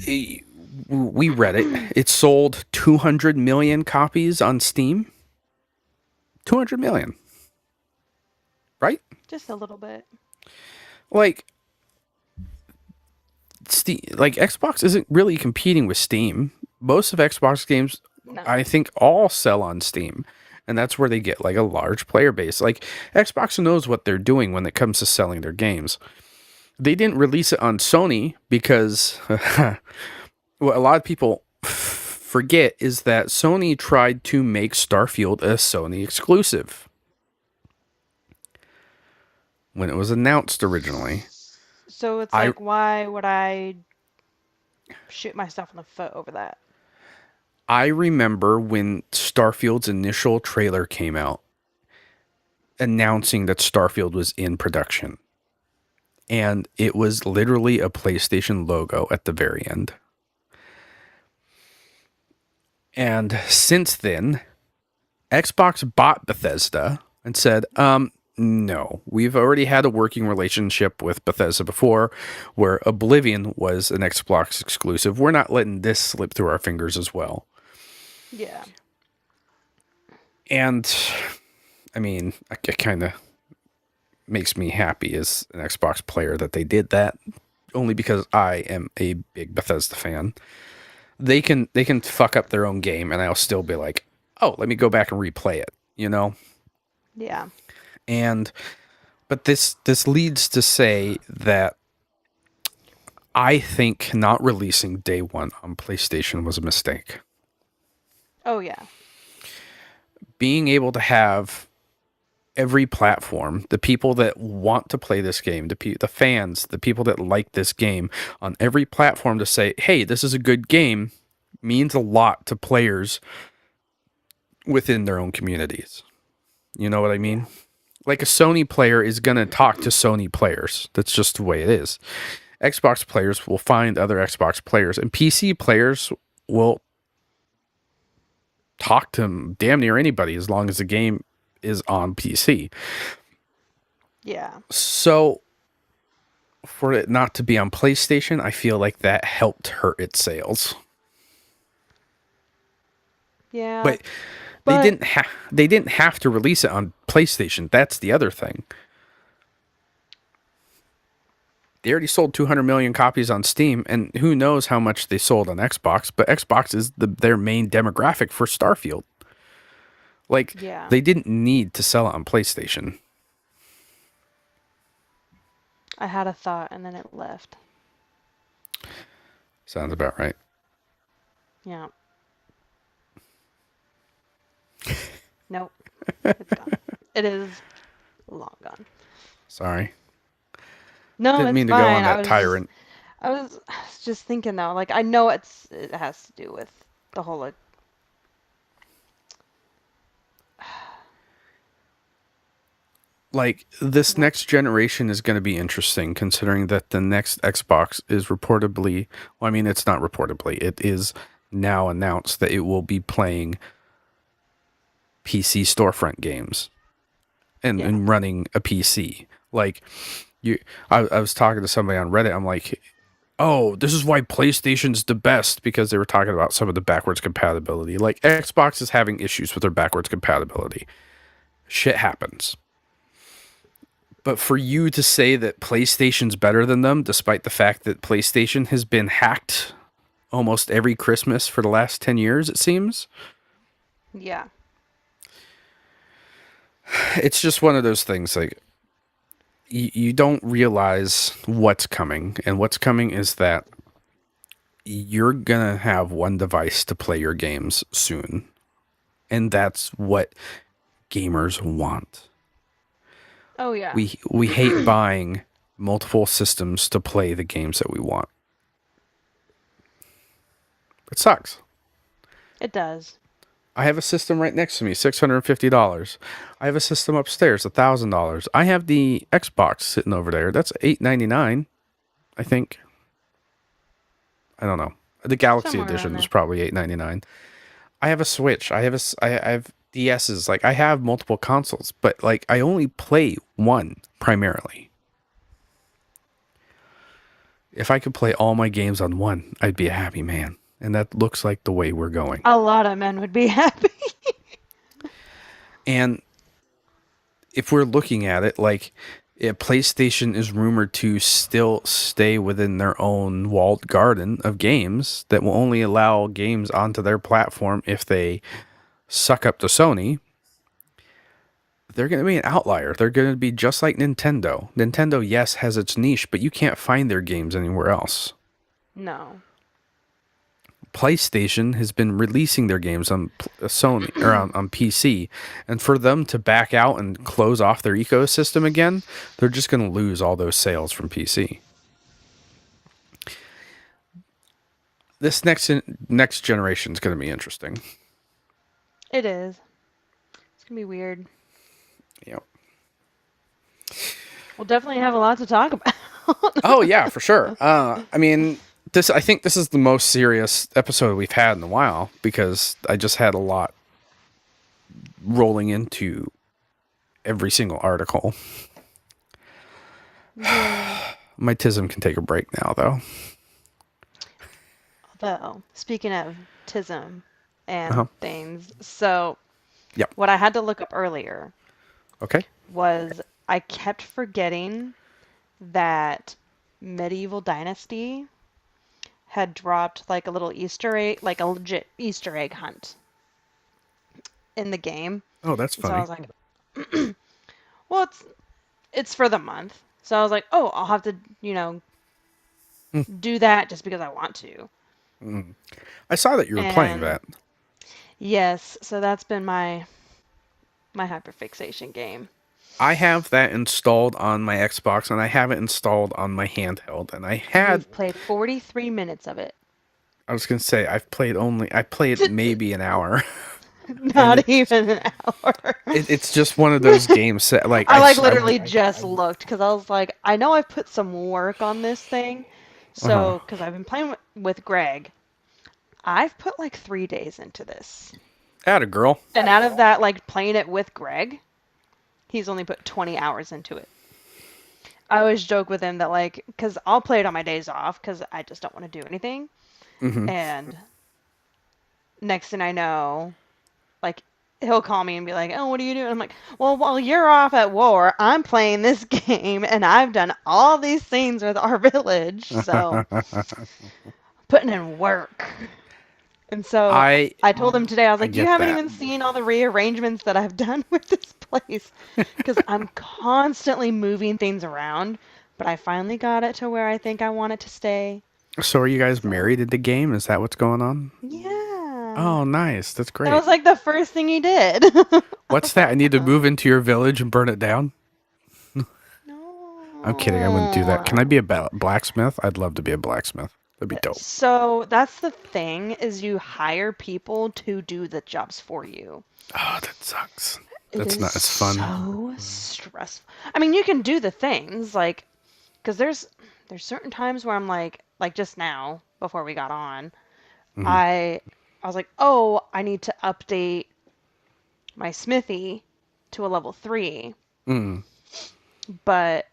we read it. It sold 200 million copies on Steam. 200 million. Right? Just a little bit. Like Steam, like Xbox isn't really competing with Steam. Most of Xbox games, No. I think, all sell on Steam. And that's where they get like a large player base. Like Xbox knows what they're doing when it comes to selling their games. They didn't release it on Sony because what a lot of people forget is that Sony tried to make Starfield a Sony exclusive when it was announced originally. So it's like, why would I shoot myself in the foot over that? I remember when Starfield's initial trailer came out announcing that Starfield was in production. And it was literally a PlayStation logo at the very end. And since then, Xbox bought Bethesda and said, no, we've already had a working relationship with Bethesda before where Oblivion was an Xbox exclusive. We're not letting this slip through our fingers as well. Yeah. And I mean, it kind of makes me happy as an Xbox player that they did that, only because I am a big Bethesda fan. They can fuck up their own game and I'll still be like, oh, let me go back and replay it, you know? Yeah. But this leads to say that I think not releasing day one on PlayStation was a mistake. Oh, yeah. Being able to have every platform, the people that want to play this game, the fans, the people that like this game on every platform to say, hey, this is a good game, means a lot to players within their own communities. You know what I mean? Like a Sony player is going to talk to Sony players. That's just the way it is. Xbox players will find other Xbox players, and PC players will talk to damn near anybody as long as the game is on PC. Yeah. So for it not to be on PlayStation, I feel like that helped hurt its sales. Yeah. But they didn't have to release it on PlayStation. That's the other thing. They already sold 200 million copies on Steam, and who knows how much they sold on Xbox, but Xbox is their main demographic for Starfield. Like, Yeah. they didn't need to sell it on PlayStation. I had a thought and then it left. Sounds about right. Yeah. Nope. It's gone. It is long gone. Sorry. No, Didn't it's mean to fine. go on that tyrant. I was just thinking though, like I know it has to do with the whole like, Like, this next generation is going to be interesting considering that the next Xbox is reportedly, well, I mean, it's not reportedly, it is now announced that it will be playing PC storefront games and running a PC. Like, I was talking to somebody on Reddit. I'm like, oh, this is why PlayStation's the best, because they were talking about some of the backwards compatibility. Like, Xbox is having issues with their backwards compatibility. Shit happens. But for you to say that PlayStation's better than them, despite the fact that PlayStation has been hacked almost every Christmas for the last 10 years, it seems, Yeah. it's just one of those things. Like, you don't realize what's coming. And what's coming is that you're going to have one device to play your games soon. And that's what gamers want. Oh yeah. We hate buying multiple systems to play the games that we want. It sucks. It does. I have a system right next to me, $650. I have a system upstairs, $1,000. I have the Xbox sitting over there. That's $899, I think. I don't know. The Galaxy Somewhere around Edition was there. probably $899. I have a Switch. I have DSs. Like I have multiple consoles, but like I only play one primarily. If I could play all my games on one, I'd be a happy man. And that looks like the way we're going. A lot of men would be happy. And if we're looking at it, like PlayStation is rumored to still stay within their own walled garden of games that will only allow games onto their platform if they suck up to Sony. They're going to be an outlier. They're going to be just like Nintendo. Nintendo, yes, has its niche, but you can't find their games anywhere else. No. PlayStation has been releasing their games on Sony or on PC, and for them to back out and close off their ecosystem again, they're just going to lose all those sales from PC. This next generation is going to be interesting. It is. It's gonna be weird. Yeah. We'll definitely have a lot to talk about. Oh yeah, for sure. I mean, this I think this is the most serious episode we've had in a while because I just had a lot rolling into every single article. Yeah. My tism can take a break now, though. Although, speaking of tism Uh-huh. and things, so Yep. what I had to look up earlier Okay. was I kept forgetting that Medieval Dynasty had dropped like a little Easter egg, like a legit Easter egg hunt in the game. Oh, that's And so I funny. was like, well, it's for the month. So I was like, oh, I'll have to, do that just because I want to. I saw that you were playing And that. yes, so that's been my hyperfixation game. I have that installed on my Xbox, and I have it installed on my handheld. And You've played 43 minutes of it. I was gonna say, I played maybe an hour, and Not even an hour. it's just one of those games that like I like literally just looked because I was like, I know I've put some work on this thing. uh-huh. So, because I've been playing with Greg, I've put like 3 days into this. Atta girl. And out of that, like playing it with Greg, he's only put 20 hours into it. I always joke with him that, like, because I'll play it on my days off because I just don't want to do anything. Hmm. And next thing I know, like, he'll call me and be like, "Oh, what are you doing?" I'm like, "Well, while you're off at war, I'm playing this game and I've done all these things with our village, so putting in work." And so I I told him today, I was I like, "You get haven't that. even seen all the rearrangements that I've done with this place because I'm constantly moving things around, but I finally got it to where I think I want it to stay." So are you guys So, married in the game? Is that what's going on? yeah. Oh, nice. That's That great. was like the first thing he did. What's that? I need to move into your village and burn it down? I'm kidding. I wouldn't do that. Can I No. be a blacksmith? I'd love to be a blacksmith. That'd be dope. So that's the thing is you hire people to do the jobs for you. Oh, that sucks. It That's is not as fun. so stressful. I mean, you can do the things like because there's certain times where I'm like just now before we got on, Hmm. I was like, "Oh, I need to update my smithy to a level 3." Mm. But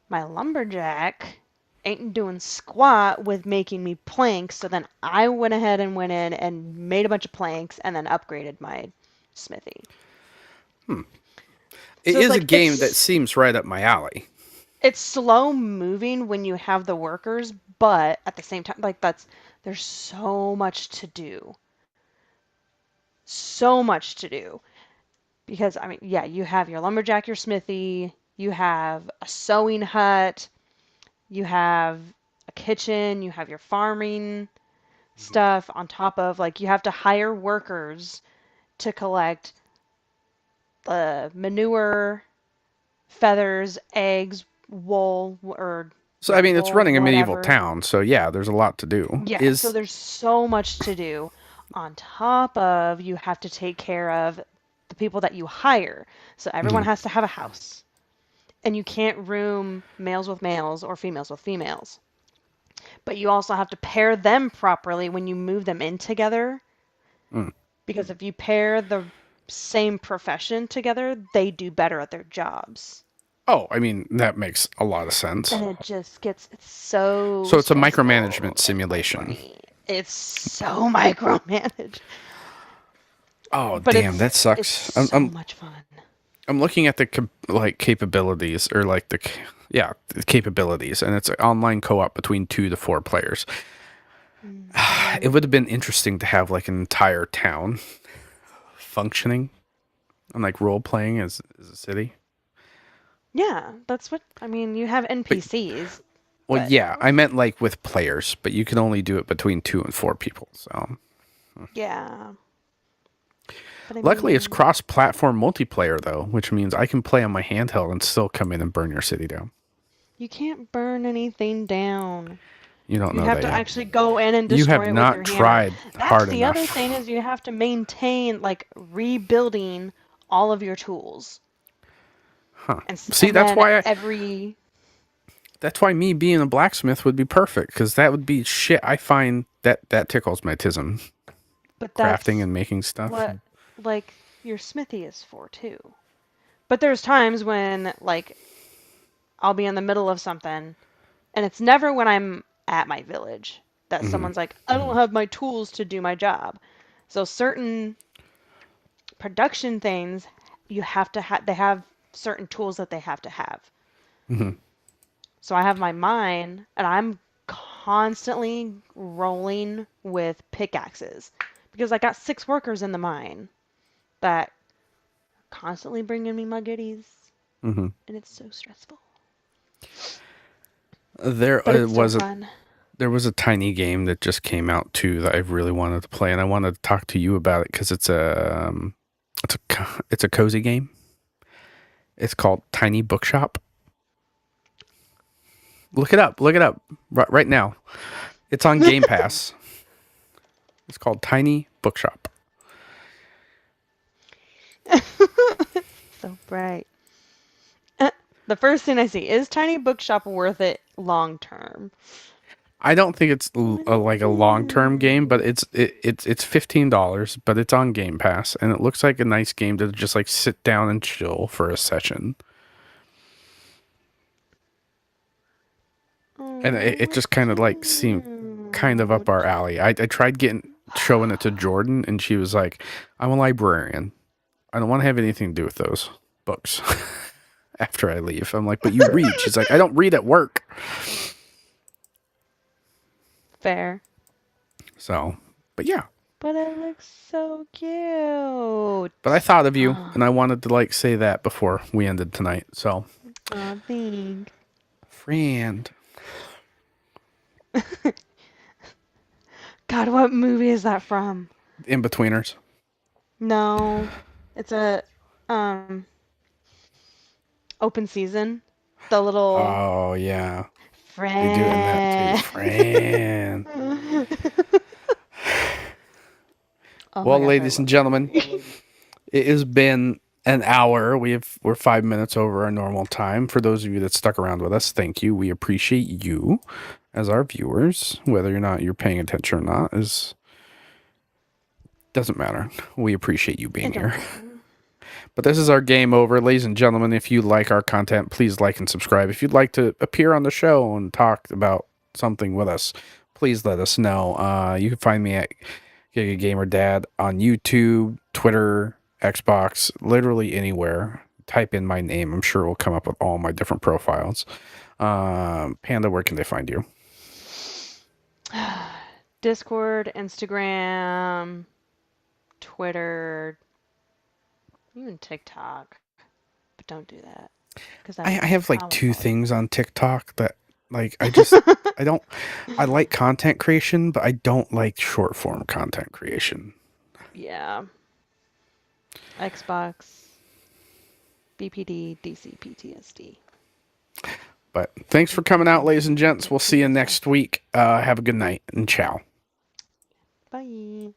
my lumberjack ain't doing squat with making me planks. So then I went ahead and went in and made a bunch of planks and then upgraded my smithy. It So it's is a like game that seems right up my alley. it's slow moving when you have the workers, but at the same time, like there's so much to do. So much to do. Because I mean, yeah, you have your lumberjack, your smithy, you have a sewing hut, you have a kitchen, you have your farming stuff on top of like you have to hire workers to collect the manure, feathers, eggs, wool, or So yeah, I mean, it's wool, running a medieval whatever. town, so yeah, there's a lot to do. Yeah, so Is there's so much to do. On top of you have to take care of the people that you hire. So everyone mhm. has to have a house. And you can't room males with males or females with females. But you also have to pair them properly when you move them in together. Mm. Because if you pair the same profession together, they do better at their jobs. Oh, I mean, that makes a lot of sense. And it just gets, it's so So it's a stressful micromanagement in my simulation. brain. It's so micromanaged. Oh, But damn, that it's sucks. so much fun. I'm looking at the like capabilities or like the capabilities, and it's an online co-op between 2 to 4 players. It Hmm. would have been interesting to have like an entire town functioning and like role playing as a city. Yeah, that's what I mean. You have But NPCs, well, but yeah, I meant like with players, but you can only do it between 2 and 4 people. So yeah. But I luckily, it's mean, cross-platform multiplayer though, which means I can play on my handheld and still come in and burn your city down. you can't burn anything down. You don't You know have that to yet. actually go in and You have destroy it with your not hammer. tried That's hard the other thing enough. is you have to maintain like rebuilding all of your tools. Huh. And See, and then every that's why me being a blacksmith would be perfect because that would be shit. I find that tickles my tism, but crafting that's and making stuff. what like your smithy is for too. But there's times when like I'll be in the middle of something and it's never when I'm at my village that Hmm. someone's like, I don't have my tools to do my job. So certain production things, you have to have, they have certain tools that they have to have. Hmm. So I have my mine and I'm constantly rolling with pickaxes because I got 6 workers in the mine that constantly bringing me my goodies Hmm. and it's so stressful. There But it's still was a fun. there was a tiny game that just came out too that I really wanted to play, and I wanted to talk to you about it because it's a cozy game. It's called Tiny Bookshop. Look it up. Look it up right now. It's on Game Pass. It's called Tiny Bookshop. So bright. The first thing I see is Tiny Bookshop worth it long term? I don't think it's like a long term game, but it's $15, but it's on Game Pass, and it looks like a nice game to just like sit down and chill for a session. And it Oh, just kind of like seemed kind of up our cute. alley. I tried showing it to Jordan, and she was like, "I'm a librarian. I don't want to have anything to do with those books." After I leave, I'm like, "But you read." She's like, "I don't read at work." Fair. So, but yeah. But it looks so cute. But I thought of you, Oh, and I wanted to like say that before we ended tonight. So, thanks. friend, God, what movie is that from? in betweeners. No, it's a um open season. The little Oh yeah, they do it in that too, friend. friend. Oh my Well, gosh, I ladies and love that gentlemen, movie. it has been an hour. We're 5 minutes over our normal time. For those of you that stuck around with us, thank you. We appreciate you as our viewers. Whether or not you're paying attention or not is doesn't matter. We appreciate you being It don't here. matter. But this is our game over. Ladies and gentlemen, if you like our content, please like and subscribe. If you'd like to appear on the show and talk about something with us, please let us know. You can find me at Giga Gamer Dad on YouTube, Twitter, Xbox, literally anywhere. type in my name. I'm sure it will come up with all my different profiles. Panda, where can they find you? Discord, Instagram, Twitter, even TikTok. But don't do that because I have I like will two follow you. things on TikTok that like I don't I like content creation, but I don't like short form content creation. Yeah. Xbox, BPD, DC, PTSD. But thanks for coming out, ladies and gents. We'll see you That's fine. next week. Have a good night and ciao. Bye.